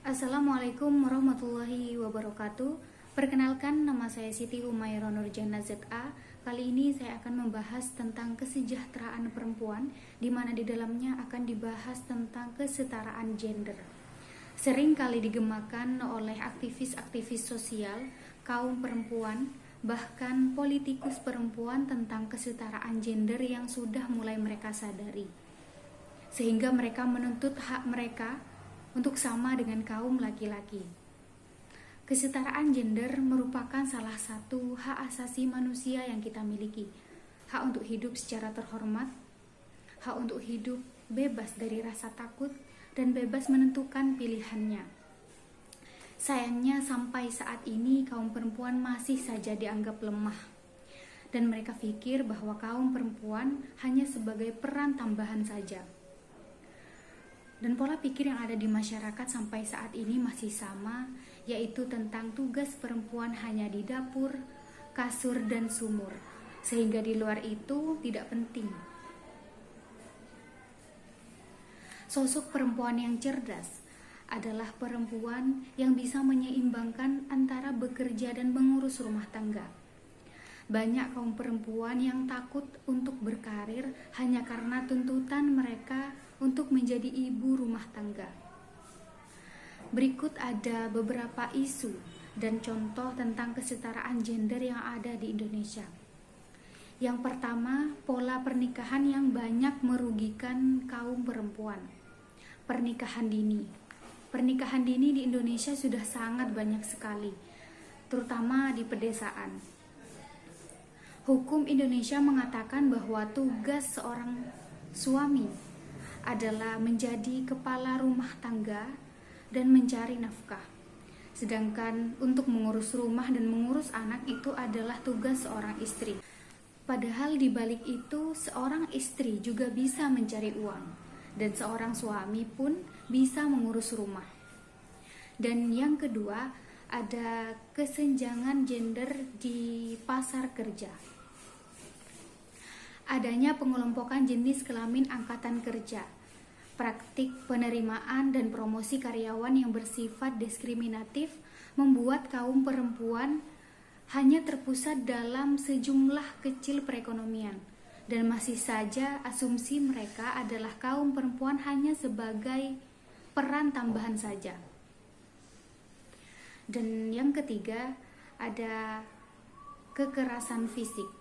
Assalamualaikum warahmatullahi wabarakatuh. Perkenalkan, nama saya Siti Humairah Nurjana ZA. Kali ini saya akan membahas tentang kesejahteraan perempuan, di mana di dalamnya akan dibahas tentang kesetaraan gender. Sering kali digemakan oleh aktivis-aktivis sosial, kaum perempuan, bahkan politikus perempuan tentang kesetaraan gender yang sudah mulai mereka sadari. Sehingga mereka menuntut hak mereka untuk sama dengan kaum laki-laki. Kesetaraan gender merupakan salah satu hak asasi manusia yang kita miliki. Hak untuk hidup secara terhormat, hak untuk hidup bebas dari rasa takut, dan bebas menentukan pilihannya. Sayangnya sampai saat ini kaum perempuan masih saja dianggap lemah. Dan mereka pikir bahwa kaum perempuan hanya sebagai peran tambahan saja. Dan pola pikir yang ada di masyarakat sampai saat ini masih sama, yaitu tentang tugas perempuan hanya di dapur, kasur, dan sumur, sehingga di luar itu tidak penting. Sosok perempuan yang cerdas adalah perempuan yang bisa menyeimbangkan antara bekerja dan mengurus rumah tangga. Banyak kaum perempuan yang takut untuk berkarir hanya karena tuntutan mereka untuk menjadi ibu rumah tangga. Berikut ada beberapa isu dan contoh tentang kesetaraan gender yang ada di Indonesia. Yang pertama, pola pernikahan yang banyak merugikan kaum perempuan. Pernikahan dini. Pernikahan dini di Indonesia sudah sangat banyak sekali, terutama di pedesaan. Hukum Indonesia mengatakan bahwa tugas seorang suami adalah menjadi kepala rumah tangga dan mencari nafkah. Sedangkan untuk mengurus rumah dan mengurus anak itu adalah tugas seorang istri. Padahal di balik itu seorang istri juga bisa mencari uang dan seorang suami pun bisa mengurus rumah. Dan yang kedua, ada kesenjangan gender di pasar kerja. Adanya pengelompokan jenis kelamin angkatan kerja, praktik penerimaan dan promosi karyawan yang bersifat diskriminatif membuat kaum perempuan hanya terpusat dalam sejumlah kecil perekonomian, dan masih saja asumsi mereka adalah kaum perempuan hanya sebagai peran tambahan saja. Dan yang ketiga, ada kekerasan fisik.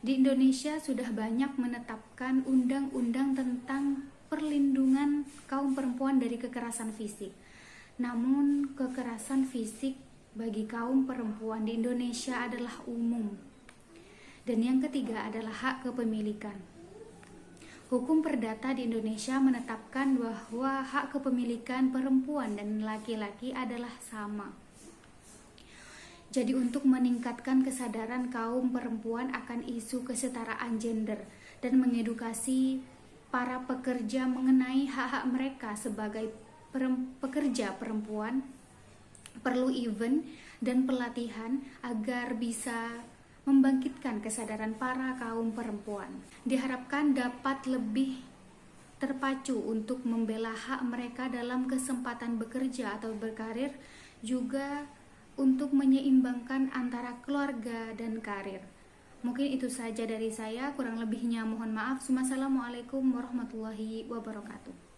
Di Indonesia sudah banyak menetapkan undang-undang tentang perlindungan kaum perempuan dari kekerasan fisik. Namun, kekerasan fisik bagi kaum perempuan di Indonesia adalah umum. Dan yang ketiga adalah hak kepemilikan. Hukum perdata di Indonesia menetapkan bahwa hak kepemilikan perempuan dan laki-laki adalah sama. Jadi untuk meningkatkan kesadaran kaum perempuan akan isu kesetaraan gender dan mengedukasi para pekerja mengenai hak-hak mereka sebagai pekerja perempuan, perlu event dan pelatihan agar bisa membangkitkan kesadaran para kaum perempuan. Diharapkan dapat lebih terpacu untuk membela hak mereka dalam kesempatan bekerja atau berkarir, juga untuk menyeimbangkan antara keluarga dan karir. Mungkin itu saja dari saya, kurang lebihnya mohon maaf. Wassalamualaikum warahmatullahi wabarakatuh.